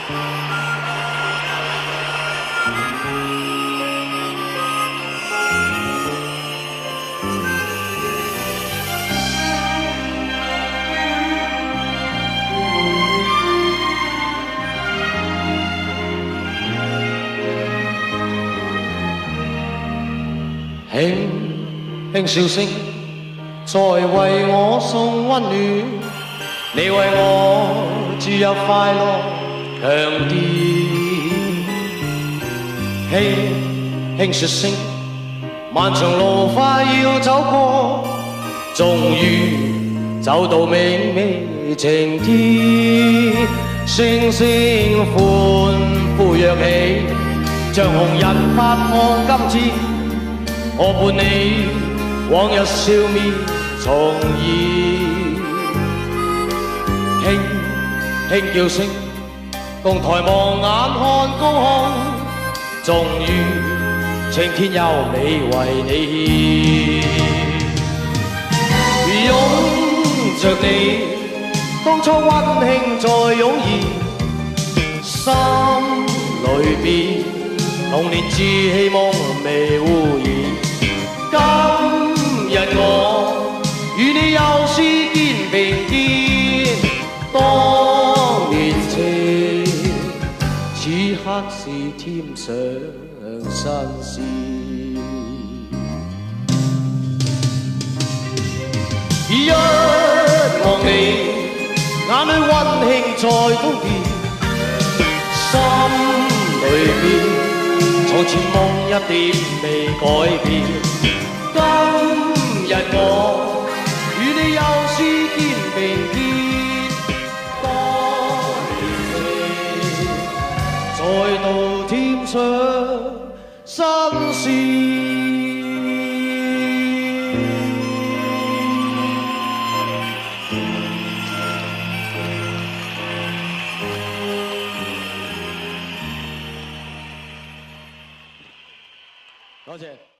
輕輕笑聲，在為我送溫暖。你為我注入快樂強電。輕輕說聲，漫長路快要走過，終於走到明媚晴天。星星歡呼躍起，像紅日發放金箭。我伴你往日笑面重現，輕輕叫聲，共抬望眼看高空，終於青天優美為你獻。擁着你，當初溫馨再湧現，心裏邊童年稚氣夢未污染。今日我與你又是肩並肩，當年情此刻是添上新鮮。一望你，眼裏溫馨再豐沛，心裏邊從前夢一點未改變。今日我與你又是肩並肩，當年情再度添上新鮮。多謝。